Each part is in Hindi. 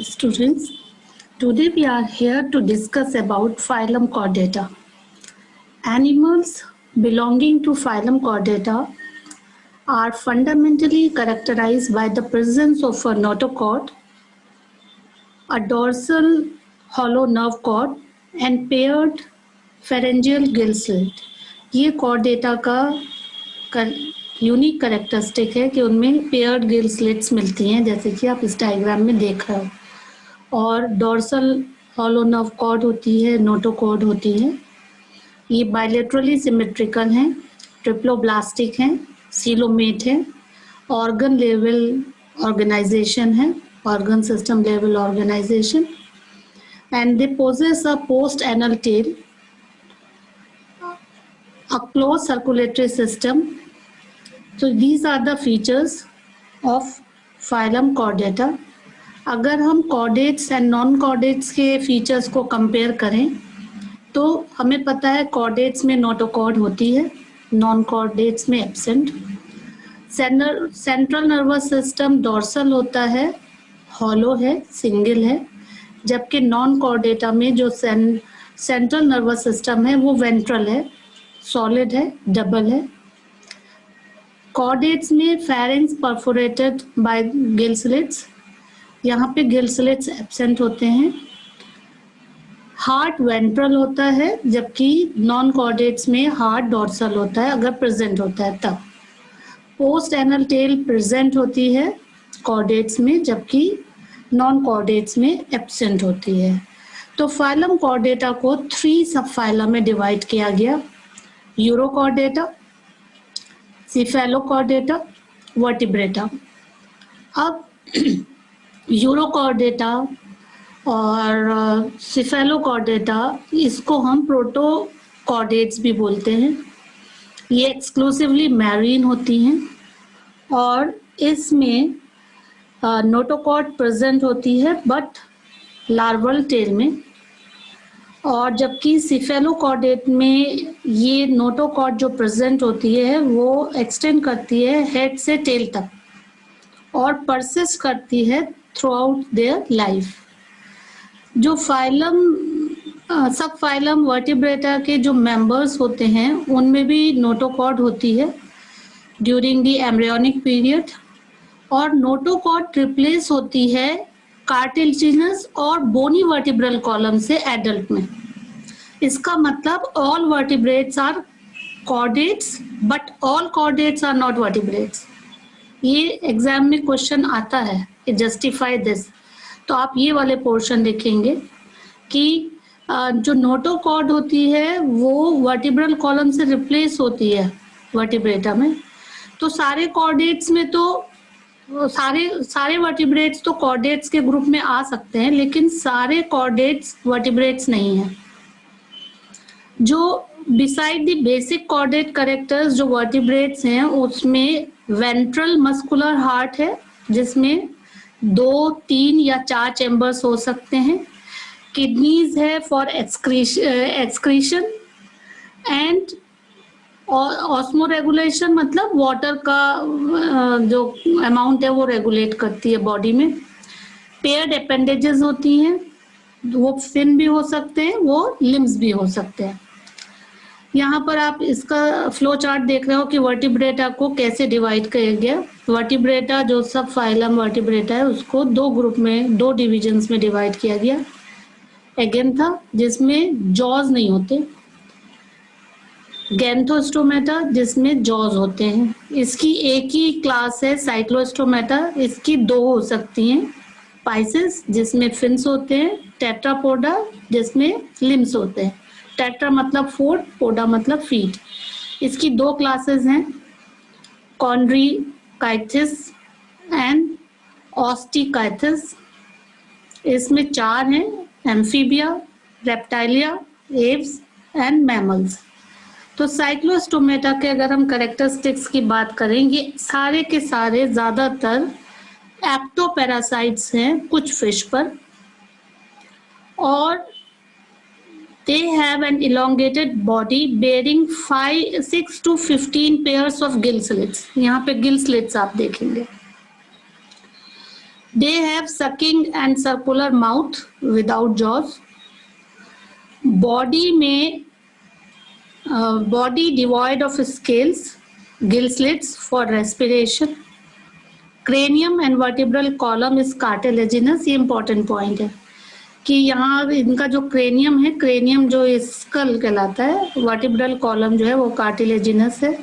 students. Today we are here to discuss about phylum Chordata. Animals belonging to phylum Chordata are fundamentally characterized by the presence of a notochord, a dorsal hollow nerve cord and paired pharyngeal gill slit. ये Chordata का यूनिक करेक्टरिस्टिक है कि उनमें पेयर्ड गिल स्लिट्स मिलती हैं, जैसे कि आप इस डायग्राम में देख रहे हो, और डोर्सल हॉलो नर्व कॉर्ड होती है, नोटोकॉर्ड होती है। ये बायलेटरली सिमेट्रिकल हैं, ट्रिप्लोब्लास्टिक हैं, सीलोमेट हैं, ऑर्गन लेवल ऑर्गेनाइजेशन है, organ system level organisation, and they possess a post anal tail, a closed circulatory system. So these are the features of phylum Chordata. अगर हम chordates and non-chordates के features को compare करें तो हमें पता है chordates में notochord होती है, non-chordates में absent. Central nervous system dorsal होता है, hollow है, single है, जबकि non-chordata में जो central nervous system है वो ventral है, सॉलिड है, डबल है। कॉर्डेट्स में pharynx perforated bye gill slits, यहाँ पे गिल स्लिट्स एब्सेंट होते हैं। हार्ट वेंट्रल होता है, जबकि नॉन कॉर्डेट्स में हार्ट डॉर्सल होता है, अगर प्रेजेंट होता है तब। पोस्ट एनल टेल प्रेजेंट होती है कॉर्डेट्स में, जबकि नॉन कॉर्डेट्स में एब्सेंट होती है। तो फाइलम कॉर्डेटा को 3 सब फाइलम में डिवाइड किया गया: यूरोकॉर्डेटा, सिफेलोकॉर्डेटा, वर्टिब्रेटा। अब यूरोकॉर्डेटा और सिफेलोकॉर्डेटा, इसको हम प्रोटोकॉर्डेट्स भी बोलते हैं। ये एक्सक्लूसिवली मैरीन होती हैं और इसमें नोटोकॉर्ड प्रेजेंट होती है बट लार्वल टेल में, और जबकि सिफेलोकॉर्डेट में ये नोटोकॉर्ड जो प्रेजेंट होती है वो एक्सटेंड करती है हेड से टेल तक और परसिस्ट करती है थ्रू आउट देयर लाइफ। जो फाइलम सब फाइलम वर्टिब्रेटा के जो मेंबर्स होते हैं उनमें भी नोटोकॉर्ड होती है ड्यूरिंग द एम्ब्रियोनिक पीरियड, और नोटोकॉर्ड रिप्लेस होती है कार्टिलेजिनस और बोनी वर्टिब्रल कॉलम से एडल्ट में। इसका मतलब all vertebrates are chordates but all chordates are not vertebrates. ये एग्जाम में क्वेश्चन आता है कि जस्टिफाई दिस, तो आप ये वाले पोर्शन लिखेंगे कि जो नोटोकॉर्ड होती है वो वर्टिब्रल कॉलम से रिप्लेस होती है वर्टिब्रेटा में। तो सारे कॉर्डेट्स में तो सारे वर्टिब्रेट्स तो कॉर्डेट्स के ग्रुप में आ सकते हैं, लेकिन सारे कॉर्डेट्स वर्टिब्रेट्स नहीं हैं। जो beside the basic chordate characters जो वर्टिब्रेट्स हैं उसमें वेंट्रल मस्कुलर हार्ट है, जिसमें 2, 3 या 4 चैम्बर्स हो सकते हैं। किडनीज है for excretion and osmo regulation, मतलब वाटर का जो अमाउंट है वो रेगुलेट करती है बॉडी में। पेयर्ड अपेंडेजेस होती हैं, वो फिन भी हो सकते हैं, वो लिम्स भी हो सकते हैं। यहाँ पर आप इसका फ्लो चार्ट देख रहे हो कि वर्टिब्रेटा को कैसे डिवाइड किया गया। वर्टिब्रेटा जो सब फाइलम वर्टिब्रेटा है उसको 2 ग्रुप में, 2 डिविजन्स में डिवाइड किया गया। एगेंथा जिसमें जॉज नहीं होते, गैंथोस्टोमेटा जिसमें जॉज होते हैं। इसकी एक ही क्लास है साइक्लोस्टोमेटा, इसकी 2 हो सकती हैं। पाइसेस जिसमें फिन्स होते हैं, टेट्रापोडा जिसमें लिम्स होते हैं। टेट्रा मतलब 4, पोडा मतलब फीट। इसकी 2 क्लासेस हैं, कॉन्ड्रीकाइथिस एंड ऑस्टिकाइथिस। इसमें 4 हैं, amphibia, Reptilia, Aves and mammals. तो साइक्लोस्टोमेटा के अगर हम कैरेक्टरिस्टिक्स की बात करें, ये सारे के सारे ज़्यादातर एक्टोपैरासाइट्स हैं कुछ फिश पर, और they have an elongated body bearing 6 to 15 pairs of gill slits. यहाँ पे gill slits आप देखेंगे। They have sucking and circular mouth without jaws. Body में body devoid of scales, gill slits for respiration. Cranium and vertebral column is cartilaginous. ये important point है कि यहाँ इनका जो क्रेनियम है, क्रेनियम जो स्कल कहलाता है, वर्टिब्रल कॉलम जो है वो कार्टिलेजिनस है.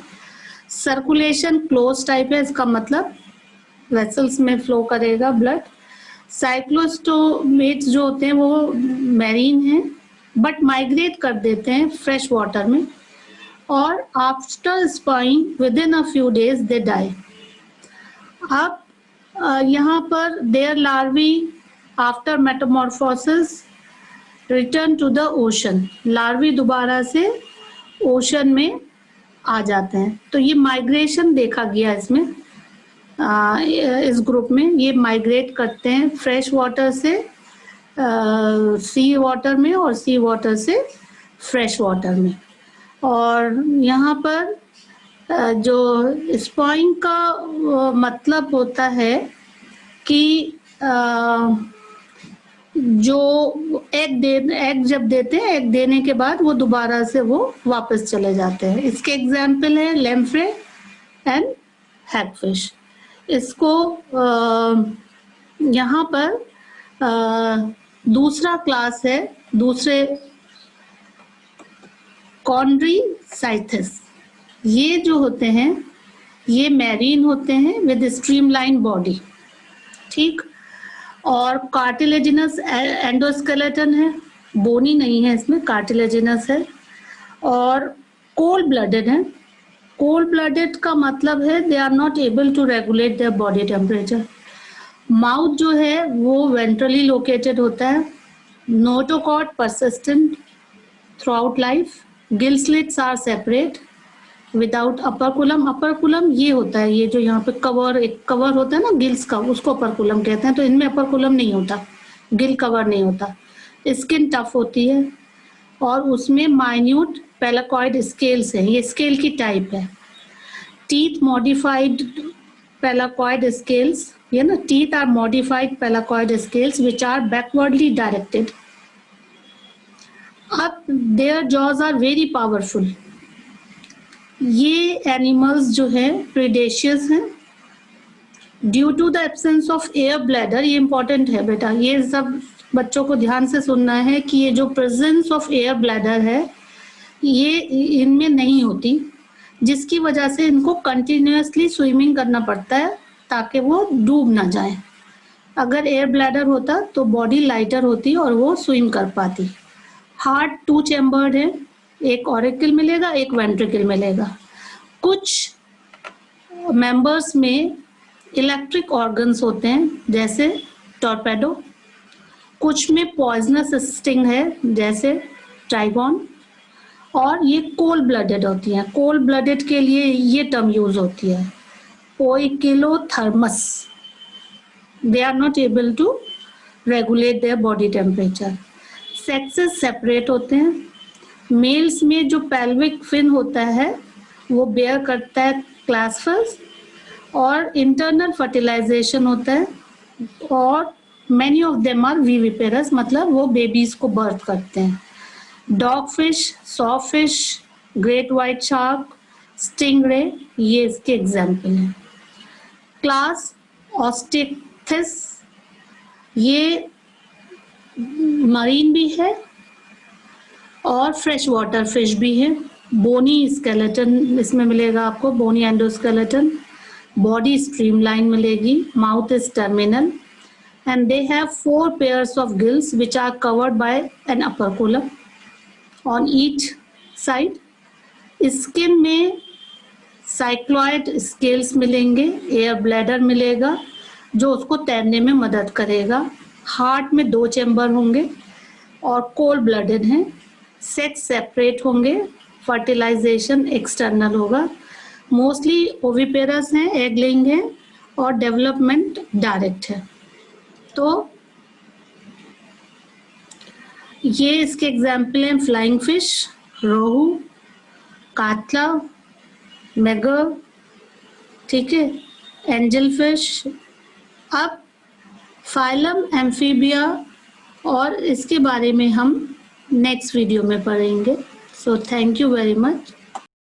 सर्कुलेशन क्लोज टाइप है, इसका मतलब वेसल्स में फ्लो करेगा ब्लड. साइक्लोस्टोमेट्स जो होते हैं वो मैरीन हैं बट माइग्रेट कर देते हैं फ्रेश वाटर में, और after spawning within a few days they die. अब यहाँ पर their larvae after metamorphosis return to the ocean. Larvae दोबारा से ओशन में आ जाते हैं. तो ये माइग्रेशन देखा गया इसमें, इस ग्रुप में ये माइग्रेट करते हैं फ्रेश वाटर से सी वाटर में और सी वाटर से फ्रेश वाटर में. और यहाँ पर जो स्पाइंग का मतलब होता है कि जो एग जब देते हैं, एग देने के बाद वो दोबारा से वो वापस चले जाते हैं. इसके एग्जाम्पल है लैम्प्रे एंड हैगफिश. इसको यहाँ पर दूसरा क्लास है, दूसरे कॉन्ड्रीसाइथिस. ये जो होते हैं ये मैरीन होते हैं विद स्ट्रीमलाइन बॉडी, ठीक, और कार्टिलेजिनस एंडोस्केलेटन है, बोनी नहीं है इसमें, कार्टिलेजिनस है. और कोल्ड ब्लडेड है. कोल्ड ब्लडेड का मतलब है they are not able to regulate their body temperature. Mouth जो है वो वेंट्रली लोकेटेड होता है. Notochord persistent throughout life. Gill slits are separate without operculum. Operculum ये होता है, ये जो यहाँ पे कवर, एक कवर होता है ना गिल्स का, उसको अपर्कुलम कहते हैं. तो इनमें अपर्कुलम नहीं होता, गिल कवर नहीं होता. स्किन टफ होती है और उसमें माइन्यूट पेलाकॉइड स्केल्स हैं. ये स्केल की टाइप है. टीथ मॉडिफाइड पेलाकॉइड स्केल्स, ये ना, teeth are modified placoid scales which are backwardly directed. अब their jaws are very powerful. ये एनिमल्स जो है प्रीडेशियस हैं due to the absence of air bladder. ये इंपॉर्टेंट है बेटा, ये सब बच्चों को ध्यान से सुनना है कि ये जो प्रेजेंस ऑफ एयर ब्लैडर है ये इनमें नहीं होती, जिसकी वजह से इनको कंटिन्यूअसली स्विमिंग करना पड़ता है ताकि वो डूब ना जाए. अगर एयर ब्लैडर होता तो बॉडी लाइटर होती और वो स्विम कर पाती. हार्ट 2 चैम्बर्ड है, एक ऑरिकल मिलेगा, एक वेंट्रिकल मिलेगा. कुछ मेंबर्स में इलेक्ट्रिक ऑर्गन्स होते हैं जैसे टॉर्पेडो. कुछ में पॉइजनस स्टिंग है जैसे ट्राइगॉन. और ये कोल्ड ब्लडेड होती हैं. कोल्ड ब्लडेड के लिए ये टर्म यूज होती है, poikilothermous. They are not able to regulate their body temperature. Sexes separate होते हैं. मेल्स में जो पेल्विक फिन होता है वो बेयर करता है क्लैस्पर्स और इंटरनल फर्टिलाइजेशन होता है. और many of them are viviparous, मतलब वो बेबीज को बर्थ करते हैं. Dog fish, saw fish, great white shark, stingray, ये इसके एग्जाम्पल हैं. क्लास ऑस्टिक्थिस, ये मरीन भी है और फ्रेश वाटर फिश भी है. बोनी स्केलेटन इसमें मिलेगा आपको, बोनी एंडोस्केलेटन. बॉडी स्ट्रीमलाइन मिलेगी. Mouth is terminal and they have 4 pairs of gills which are covered by an operculum on each side. Skin में साइक्लॉइड स्केल्स मिलेंगे. एयर ब्लैडर मिलेगा जो उसको तैरने में मदद करेगा. हार्ट में 2 चैम्बर होंगे और कोल्ड ब्लडेड हैं. सेक्स सेपरेट होंगे. फर्टिलाइजेशन एक्सटर्नल होगा. मोस्टली ओविपेरस हैं, एग लेइंग है और डेवलपमेंट डायरेक्ट है. तो ये इसके एग्जाम्पल हैं फ्लाइंग फिश, रोहू, कातला, मैगर, ठीक है, एंजल फिश. अब फाइलम एम्फीबिया और इसके बारे में हम नेक्स्ट वीडियो में पढ़ेंगे। So thank you very much.